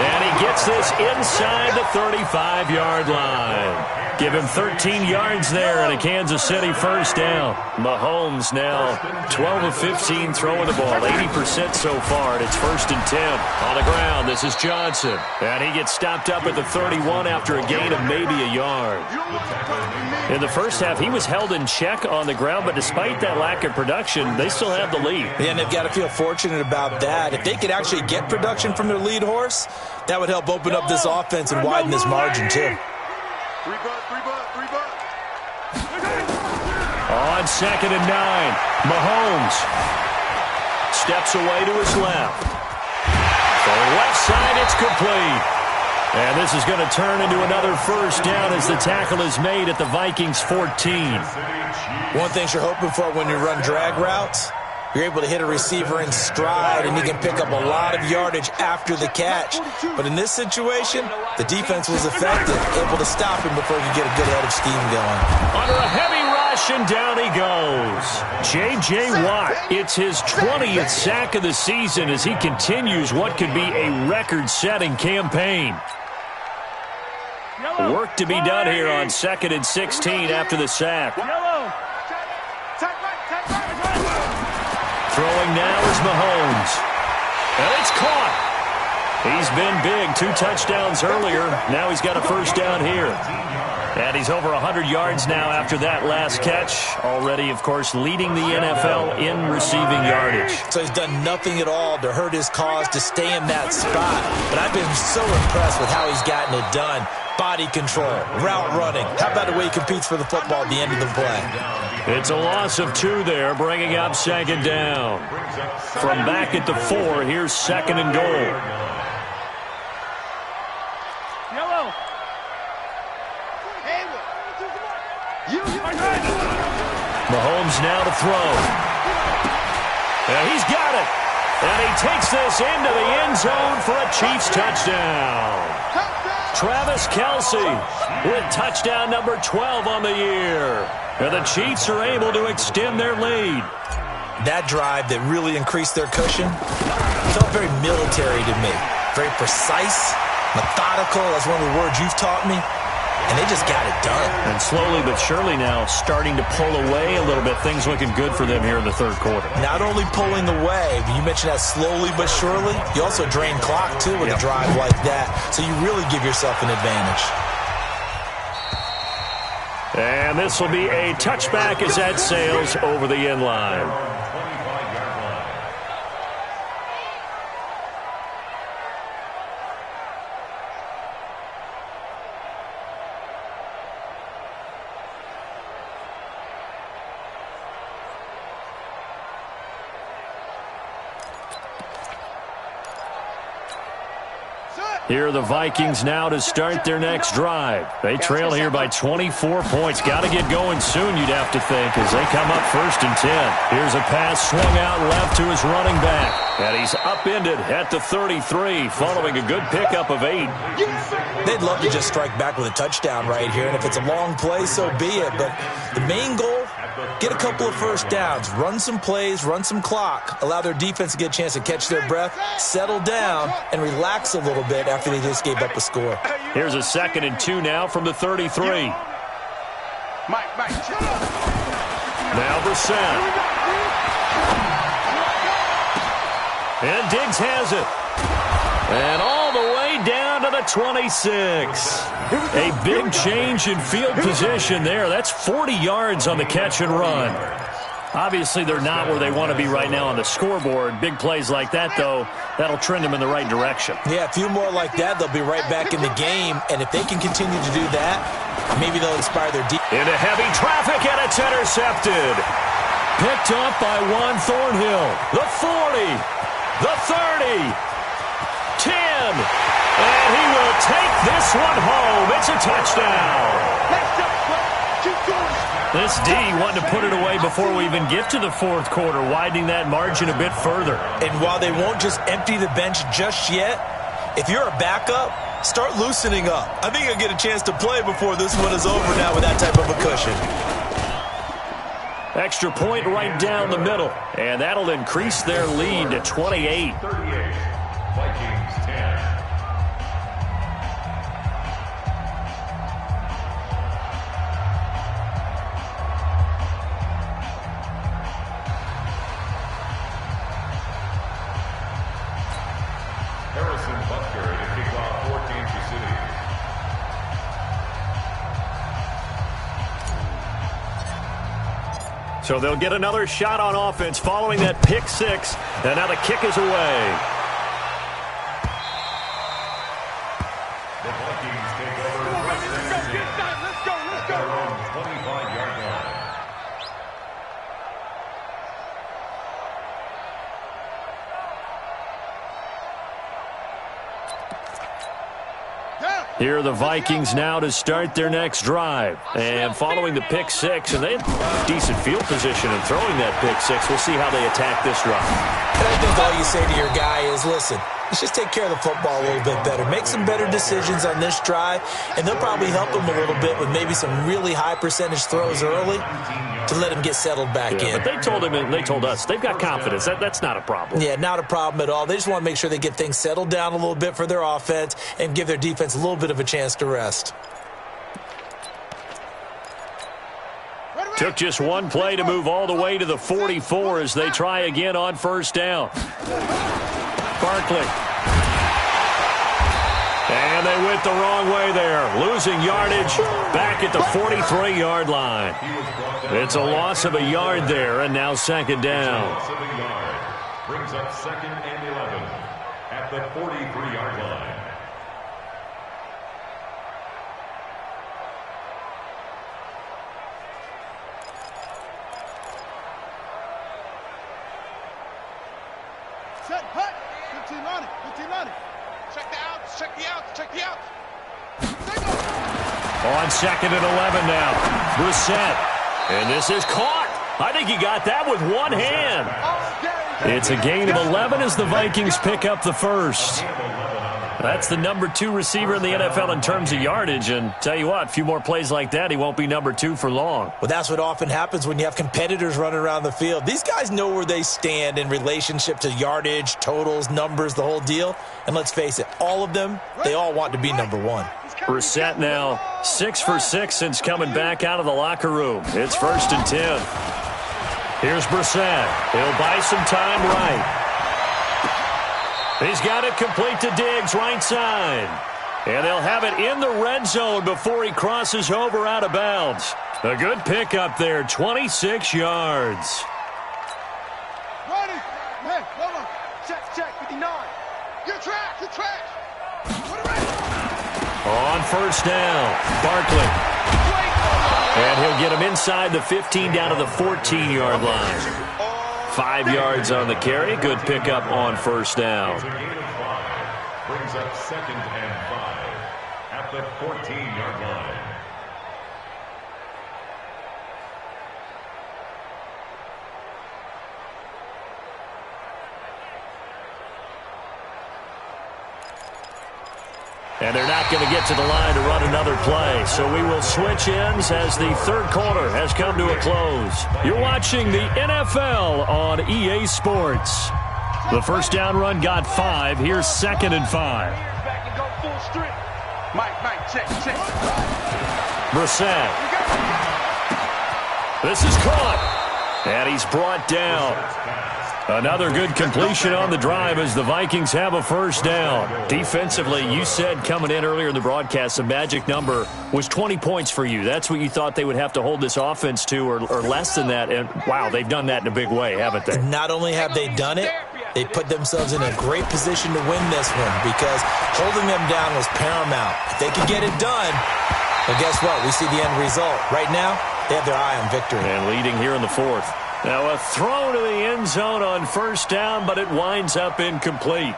And he gets this inside the 35-yard line. Give him 13 yards there and a Kansas City first down. Mahomes now 12 of 15 throwing the ball, 80% so far, and it's 1st and 10. On the ground, this is Johnson. And he gets stopped up at the 31 after a gain of maybe a yard. In the first half, he was held in check on the ground, but despite that lack of production, they still have the lead. Yeah, and they've got to feel fortunate about that. If they could actually get production from their lead horse, that would help open up this offense and widen this margin, too. Three butt. On 2nd and 9, Mahomes steps away to his left. For the left side, it's complete. And this is going to turn into another first down as the tackle is made at the Vikings 14. One thing you're hoping for when you run drag routes, you're able to hit a receiver in stride, and he can pick up a lot of yardage after the catch. But in this situation, the defense was effective, able to stop him before he could get a good head of steam going. Under a heavy rush, and down he goes. J.J. Watt, it's his 20th sack of the season as he continues what could be a record-setting campaign. Work to be done here on 2nd and 16 after the sack. Throwing now is Mahomes. And it's caught. He's been big. 2 touchdowns earlier. Now he's got a first down here. And he's over 100 yards now after that last catch. Already, of course, leading the NFL in receiving yardage. So he's done nothing at all to hurt his cause to stay in that spot. But I've been so impressed with how he's gotten it done. Body control, route running. How about the way he competes for the football at the end of the play? It's a loss of 2 there, bringing up 2nd down. From back at the 4, here's 2nd and goal. Mahomes now to throw. And he's got it. And he takes this into the end zone for a Chiefs touchdown. Travis Kelce with touchdown number 12 on the year. And the Chiefs are able to extend their lead. That drive that really increased their cushion felt very military to me. Very precise, methodical. That's one of the words you've taught me. And they just got it done. And slowly but surely now starting to pull away a little bit. Things looking good for them here in the third quarter. Not only pulling away, but you mentioned that slowly but surely. You also drain clock, too, with a drive like that. So you really give yourself an advantage. And this will be a touchback as that sails over the end line. Here are the Vikings now to start their next drive. They trail here by 24 points. Got to get going soon, you'd have to think, as they come up 1st and 10. Here's a pass swung out left to his running back. And he's upended at the 33, following a good pickup of 8. They'd love to just strike back with a touchdown right here, and if it's a long play, so be it. But the main goal, get a couple of first downs, run some plays, run some clock, allow their defense to get a chance to catch their breath, settle down, and relax a little bit after they just gave up a score. Here's a 2nd and 2 now from the 33. Now Brissett. And Diggs has it. And all the way down to the 26. A big change in field position there. That's 40 yards on the catch and run. Obviously, they're not where they want to be right now on the scoreboard. Big plays like that, though, that'll trend them in the right direction. Yeah, a few more like that, they'll be right back in the game. And if they can continue to do that, maybe they'll inspire their defense. Into heavy traffic, and it's intercepted. Picked up by Juan Thornhill. The 40, the 30, 10. And he will take this one home. It's a touchdown. This D wanting to put it away before we even get to the 4th quarter, widening that margin a bit further. And while they won't just empty the bench just yet, if you're a backup, start loosening up. I think you'll get a chance to play before this one is over now with that type of a cushion. Extra point right down the middle, and that'll increase their lead to 28. 38, Vikings 10. Harrison Butker to kick off for Kansas City. So they'll get another shot on offense following that pick 6, and now the kick is away. The Vikings take over first and 10. At their own 25-yard line. Here are the Vikings now to start their next drive. And following the pick 6, and they had decent field position in throwing that pick 6. We'll see how they attack this drive. And I think all you say to your guy is, listen, let's just take care of the football a little bit better. Make some better decisions on this drive, and they'll probably help him a little bit with maybe some really high percentage throws early to let him get settled back in. But they told him and they told us they've got confidence. That's not a problem. Yeah, not a problem at all. They just want to make sure they get things settled down a little bit for their offense and give their defense a little bit of a chance to rest. Took just one play to move all the way to the 44 as they try again on 1st down. Barkley. And they went the wrong way there. Losing yardage back at the 43-yard line. It's a loss of a yard there, and now 2nd down. Loss of a yard. Brings up 2nd and 11 at the 43-yard line. Set, hut. 15 on it. 15 on it. Check the outs. Check the outs. Check the outs. On 2nd and 11 now. Brissett. And this is caught. I think he got that with one hand. It's a gain of 11 as the Vikings pick up the 1st. That's the number 2 receiver in the NFL in terms of yardage. And tell you what, a few more plays like that, he won't be number 2 for long. Well, that's what often happens when you have competitors running around the field. These guys know where they stand in relationship to yardage, totals, numbers, the whole deal. And let's face it, all of them, they all want to be number 1. Brissett now 6 for 6 since coming back out of the locker room. It's 1st and 10. Here's Brissett. He'll buy some time right. He's got it complete to Diggs, right side. And they'll have it in the red zone before he crosses over out of bounds. A good pickup there, 26 yards. Ready. Hey, hold on. Check, 59. You're trash. Put it right. On 1st down, Barkley. And he'll get him inside the 15 down to the 14-yard line. 5 yards on the carry. Good pickup on 1st down. Brings up 2nd and 5 at the 14-yard line. And they're not going to get to the line to run another play. So we will switch ends as the third quarter has come to a close. You're watching the NFL on EA Sports. The first down run got 5. Here's 2nd and 5. Brissett. This is caught. And he's brought down. Another good completion on the drive as the Vikings have a first down. Defensively, you said coming in earlier in the broadcast, the magic number was 20 points for you. That's what you thought they would have to hold this offense to, or less than that. And, wow, they've done that in a big way, haven't they? Not only have they done it, they put themselves in a great position to win this one because holding them down was paramount. If they could get it done, well, guess what? We see the end result. Right now, they have their eye on victory. And leading here in the fourth. Now a throw to the end zone on first down, but it winds up incomplete.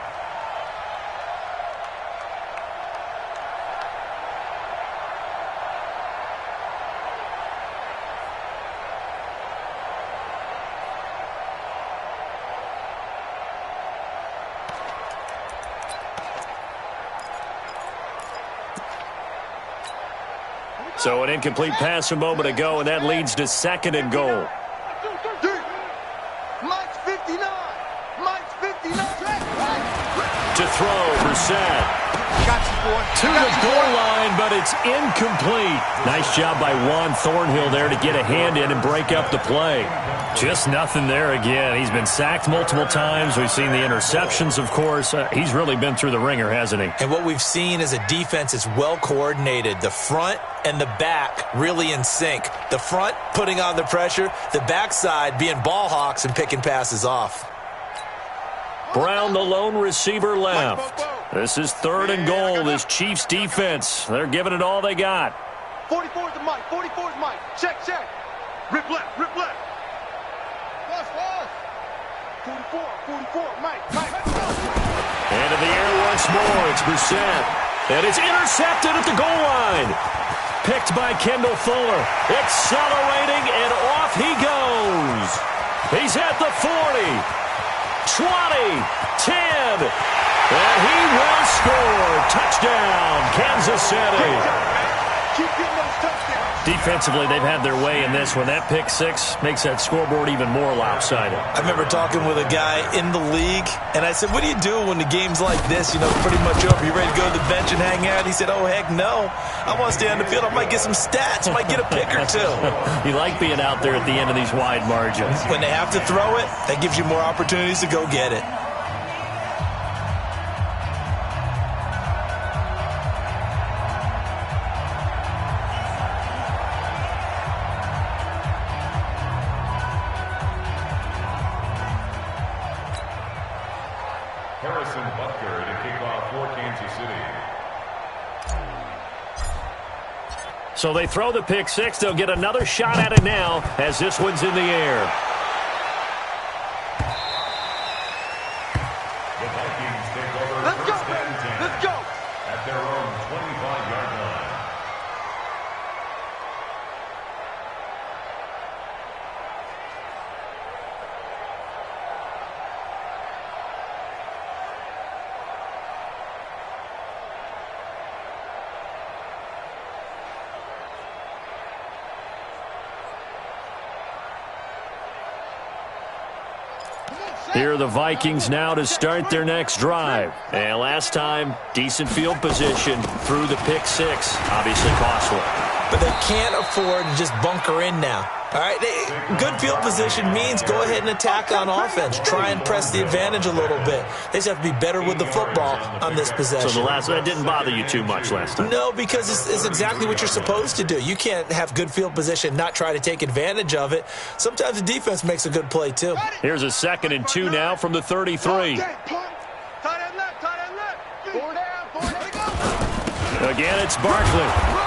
So an incomplete pass a moment ago, and that leads to 2nd and goal. To throw, Brissett. To the goal line, but it's incomplete. Nice job by Juan Thornhill there to get a hand in and break up the play. Just nothing there again. He's been sacked multiple times. We've seen the interceptions, of course. He's really been through the ringer, hasn't he? And what we've seen is a defense that's well coordinated. The front and the back really in sync. The front putting on the pressure, the backside being ball hawks and picking passes off. Brown, the lone receiver, left. This is 3rd and goal. This Chiefs defense, they're giving it all they got. 44 is the Mike. 44 is Mike. Check. Rip left. Pass. 44, Mike. Into the air once more. It's Brissett. And it's intercepted at the goal line. Picked by Kendall Fuller. Accelerating, and off he goes. He's at the 40. 20, 10, and he will score. Touchdown, Kansas City. Keep getting those touchdowns. Defensively, they've had their way in this one. That pick six makes that scoreboard even more lopsided. I remember talking with a guy in the league, and I said, what do you do when the game's like this, pretty much over? You ready to go to the bench and hang out? He said, oh, heck no. I want to stay on the field. I might get some stats. I might get a pick or two. You like being out there at the end of these wide margins. When they have to throw it, that gives you more opportunities to go get it. So they throw the pick six. They'll get another shot at it now as this one's in the air. The Vikings take over first and 10. Let's go. At their own 25-yard line. Here are the Vikings now to start their next drive. And last time, decent field position through the pick six. Obviously costly. But they can't afford to just bunker in now. All right, good field position means go ahead and attack on offense. Try and press the advantage a little bit. They just have to be better with the football on this possession. So that didn't bother you too much last time? No, because it's exactly what you're supposed to do. You can't have good field position, not try to take advantage of it. Sometimes the defense makes a good play, too. Here's a 2nd and 2 now from the 33. Again, it's Barkley.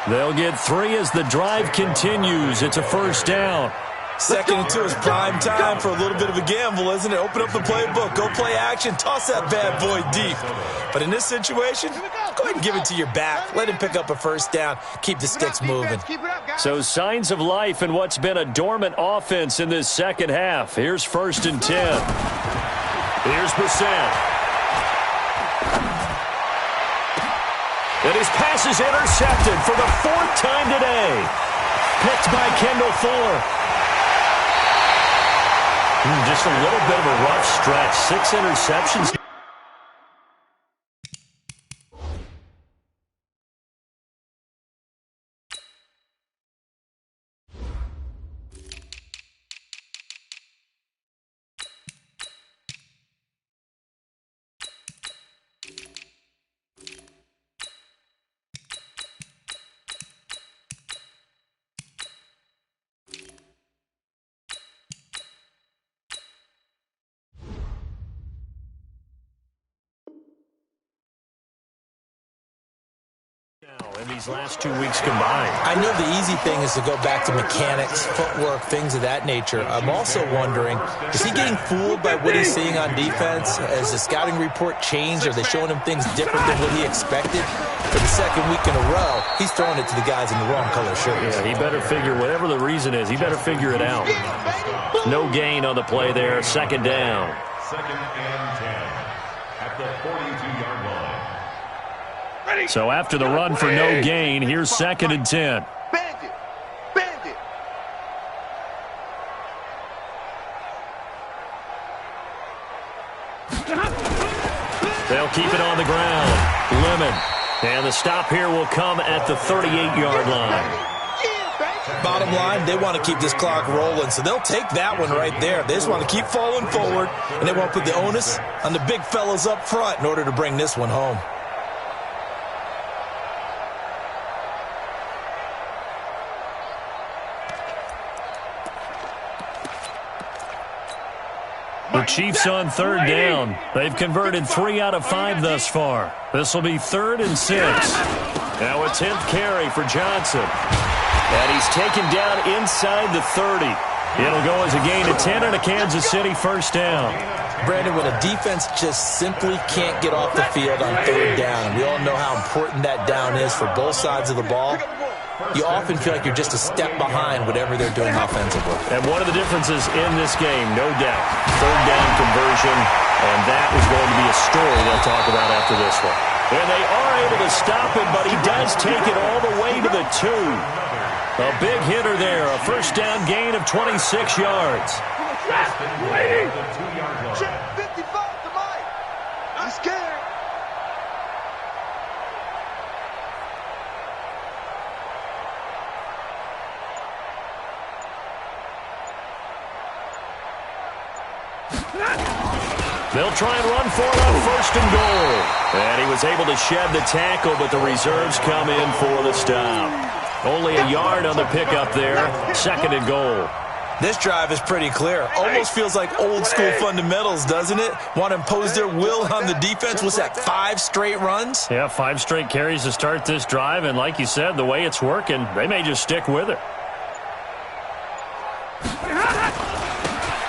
They'll get 3 as the drive continues. It's a first down. Second and 2 is prime time for a little bit of a gamble, isn't it? Open up the playbook, go play action, toss that bad boy deep. But in this situation, go ahead and give it to your back. Let him pick up a first down. Keep the sticks moving. So signs of life in what's been a dormant offense in this second half. Here's 1st and 10. Here's Brissett. And his pass is intercepted for the 4th time today. Picked by Kendall Fuller. Just a little bit of a rough stretch. 6 interceptions. In these last 2 weeks combined. I know the easy thing is to go back to mechanics, footwork, things of that nature. I'm also wondering, is he getting fooled by what he's seeing on defense? Has the scouting report changed? Are they showing him things different than what he expected? For the second week in a row, he's throwing it to the guys in the wrong color shirts. Yeah, he better figure, whatever the reason is, he better figure it out. No gain on the play there. 2nd down. 2nd and 10 at the 42-yard line. So after the run for no gain, here's 2nd and 10. Bandit! Bandit! They'll keep it on the ground. Lemon. And the stop here will come at the 38-yard line. Bottom line, they want to keep this clock rolling, so they'll take that one right there. They just want to keep falling forward, and they want to put the onus on the big fellas up front in order to bring this one home. The Chiefs on 3rd down. They've converted 3 out of 5 thus far. This will be 3rd and 6. Now a 10th carry for Johnson. And he's taken down inside the 30. It'll go as a gain of 10 and a Kansas City 1st down. Brandon, when a defense just simply can't get off the field on 3rd down, and we all know how important that down is for both sides of the ball, you often feel like you're just a step behind whatever they're doing offensively. And one of the differences in this game, no doubt, 3rd down conversion, and that is going to be a story they'll talk about after this one. And they are able to stop him, but he does take it all the way to the 2. A big hitter there, a 1st down gain of 26 yards. Check 55 to Mike. I'm scared. They'll try and run for it on 1st and goal. And he was able to shed the tackle, but the reserves come in for the stop. Only a yard on the pickup there. 2nd and goal. This drive is pretty clear. Almost feels like old school fundamentals, doesn't it? Want to impose their will on the defense. What's that, 5 straight runs? Yeah, 5 straight carries to start this drive. And like you said, the way it's working, they may just stick with it.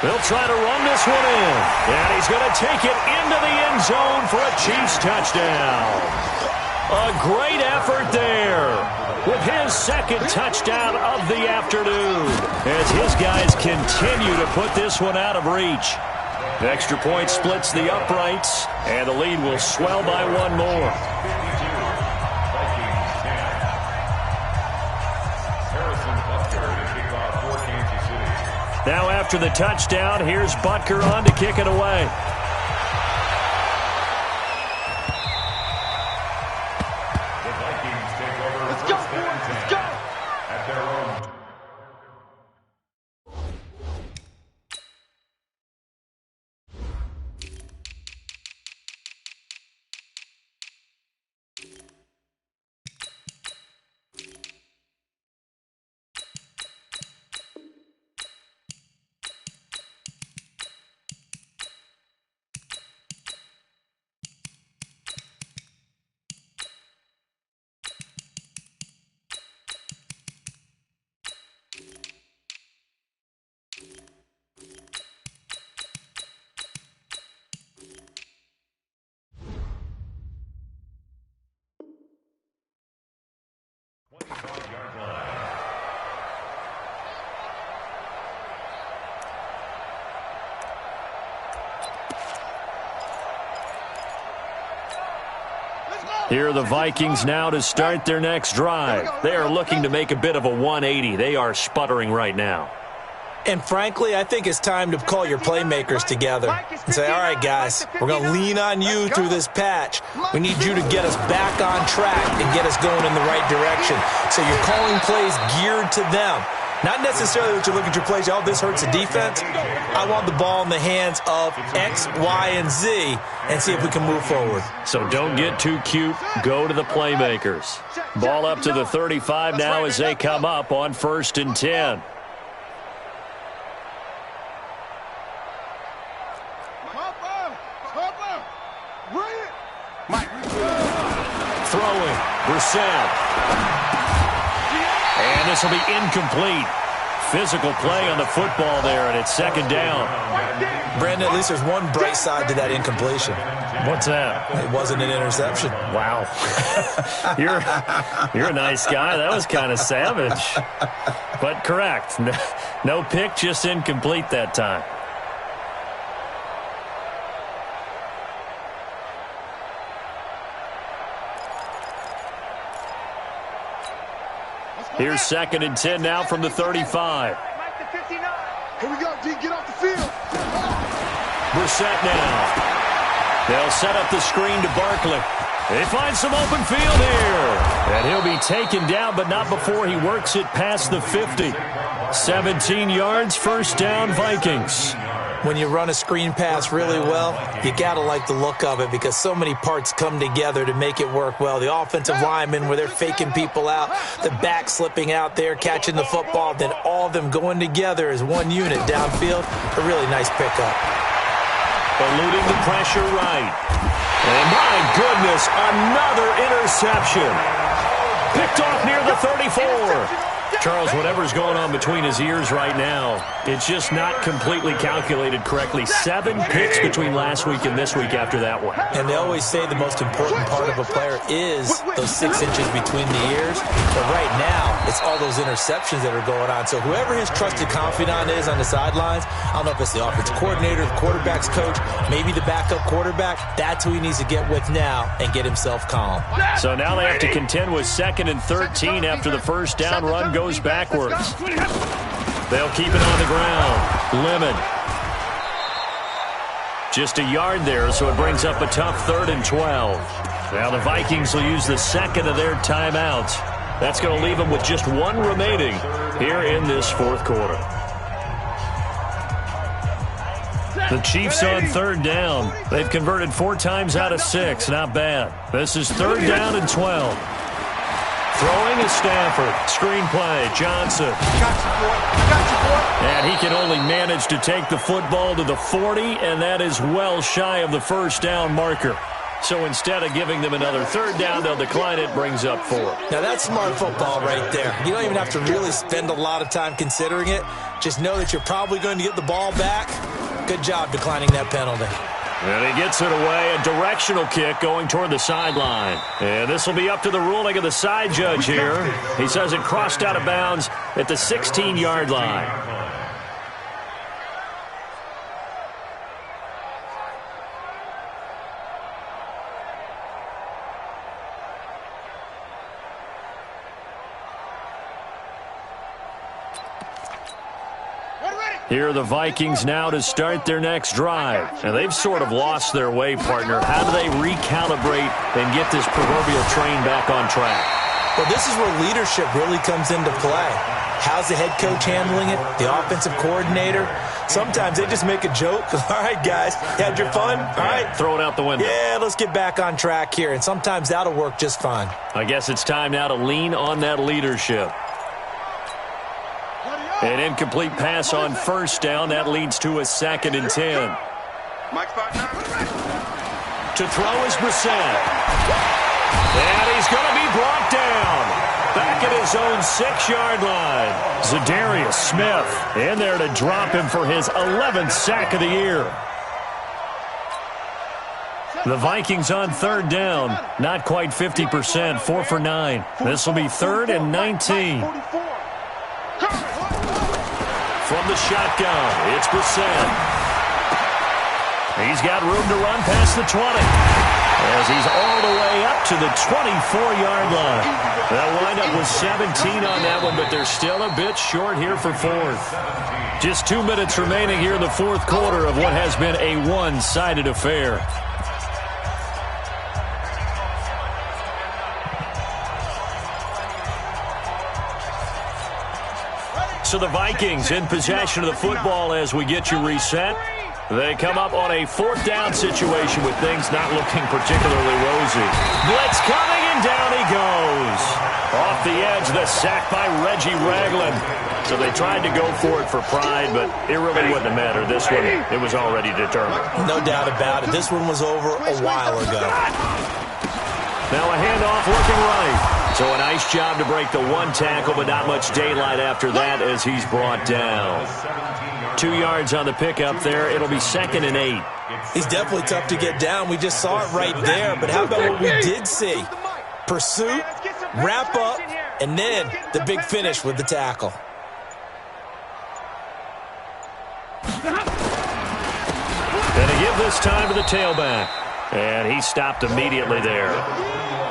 They'll try to run this one in. And he's going to take it into the end zone for a Chiefs touchdown. A great effort there with his 2nd touchdown of the afternoon as his guys continue to put this one out of reach. The extra point splits the uprights, and the lead will swell by 1 more. Now after the touchdown, here's Butker on to kick it away. The Vikings take over. Let's go, boys. Let's go. At their own Here are the Vikings now to start their next drive. They are looking to make a bit of a 180. They are sputtering right now. And frankly, I think it's time to call your playmakers together and say, all right, guys, we're going to lean on you through this patch. We need you to get us back on track and get us going in the right direction. So you're calling plays geared to them. Not necessarily that you look at your plays, oh, this hurts the defense. I want the ball in the hands of X, Y, and Z and see if we can move forward. So don't get too cute. Go to the playmakers. Ball up to the 35 now as they come up on 1st and 10. Throwing, Brissett. And this will be incomplete. Physical play on the football there, and it's 2nd down. Brandon, at least there's one bright side to that incompletion. What's that? It wasn't an interception. Wow. You're a nice guy. That was kind of savage. But correct. No pick, just incomplete that time. Here's 2nd and 10 now from the 35. Here we go, D. Get off the field. Brissett now. They'll set up the screen to Barkley. They find some open field here. And he'll be taken down, but not before he works it past the 50. 17 yards, 1st down, Vikings. When you run a screen pass really well, you got to like the look of it because so many parts come together to make it work well. The offensive linemen where they're faking people out, the back slipping out there, catching the football, then all of them going together as one unit downfield. A really nice pickup. Eluding the pressure right. And my goodness, another interception. Picked off near the 34. Charles, whatever's going on between his ears right now, it's just not completely calculated correctly. 7 picks between last week and this week after that one. And they always say the most important part of a player is those 6 inches between the ears. But right now, it's all those interceptions that are going on. So whoever his trusted confidant is on the sidelines, I don't know if it's the offensive coordinator, the quarterback's coach, maybe the backup quarterback, that's who he needs to get with now and get himself calm. So now they have to contend with 2nd and 13 after the 1st down run goes backwards. They'll keep it on the ground. Lemon. Just a yard there, so it brings up a tough 3rd and 12. Now the Vikings will use the 2nd of their timeouts. That's going to leave them with just 1 remaining here in this 4th quarter. The Chiefs on 3rd down. They've converted 4 times out of 6. Not bad. This is 3rd down and 12. Throwing is Stafford. Screen play, Johnson. And he can only manage to take the football to the 40, and that is well shy of the 1st down marker. So instead of giving them another 3rd down, they'll decline it, brings up 4. Now that's smart football right there. You don't even have to really spend a lot of time considering it. Just know that you're probably going to get the ball back. Good job declining that penalty. And he gets it away, a directional kick going toward the sideline. And this will be up to the ruling of the side judge here. He says it crossed out of bounds at the 16-yard line. Here are the Vikings now to start their next drive. And they've sort of lost their way, partner. How do they recalibrate and get this proverbial train back on track? Well, this is where leadership really comes into play. How's the head coach handling it? The offensive coordinator? Sometimes they just make a joke. All right, guys, you had your fun? All right. Throw it out the window. Yeah, let's get back on track here. And sometimes that'll work just fine. I guess it's time now to lean on that leadership. An incomplete pass on 1st down. That leads to a 2nd and 10. To throw is Brissett. And he's going to be brought down. Back at his own 6-yard line. Zadarius Smith in there to drop him for his 11th sack of the year. The Vikings on 3rd down. Not quite 50%. 4 for 9. This will be 3rd and 19. From the shotgun, it's Brissett. He's got room to run past the 20. as he's all the way up to the 24-yard line. They'll wind up with 17 on that one, but they're still a bit short here for fourth. Just 2 minutes remaining here in the fourth quarter of what has been a one-sided affair. So the Vikings in possession of the football as we get you reset. They come up on a fourth down situation with things not looking particularly rosy. Blitz coming, and down he goes. Off the edge, the sack by Reggie Ragland. So they tried to go for it for pride, but it really wouldn't have mattered. This one, it was already determined. No doubt about it. This one was over a while ago. Now a handoff looking right. So a nice job to break the one tackle, but not much daylight after that as he's brought down. 2 yards on the pickup there. It'll be 2nd and 8. He's definitely tough to get down. We just saw it right there. But how about what we did see? Pursuit, wrap up, and then the big finish with the tackle. And to give this time to the tailback. And he stopped immediately there.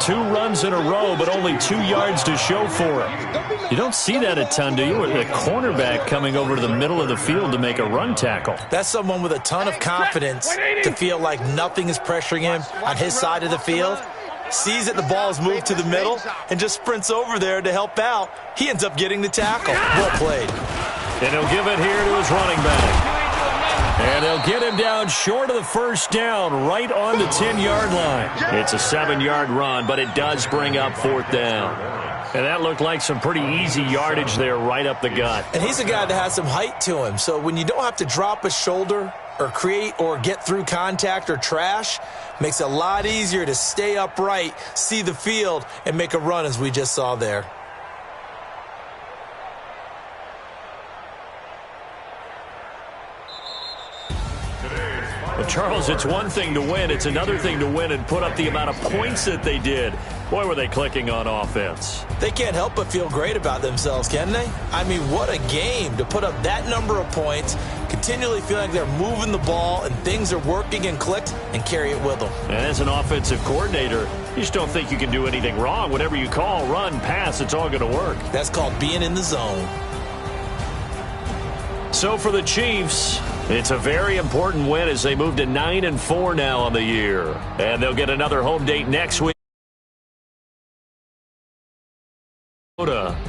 2 runs in a row, but only 2 yards to show for it. You don't see that a ton, do you? With a cornerback coming over to the middle of the field to make a run tackle. That's someone with a ton of confidence to feel like nothing is pressuring him on his side of the field. Sees that the ball is moved to the middle and just sprints over there to help out. He ends up getting the tackle. Well played. And he'll give it here to his running back. And they'll get him down short of the first down, right on the 10-yard line. It's a 7-yard run, but it does bring up 4th down. And that looked like some pretty easy yardage there right up the gut. And he's a guy that has some height to him, so when you don't have to drop a shoulder or create or get through contact or trash, makes it a lot easier to stay upright, see the field, and make a run as we just saw there. Well, Charles, it's one thing to win. It's another thing to win and put up the amount of points that they did. Boy, were they clicking on offense. They can't help but feel great about themselves, can they? I mean, what a game to put up that number of points, continually feeling like they're moving the ball and things are working and clicked, and carry it with them. And as an offensive coordinator, you just don't think you can do anything wrong. Whatever you call, run, pass, it's all going to work. That's called being in the zone. So for the Chiefs, it's a very important win as they move to 9-4 now on the year. And they'll get another home date next week.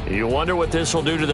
You wonder what this will do to the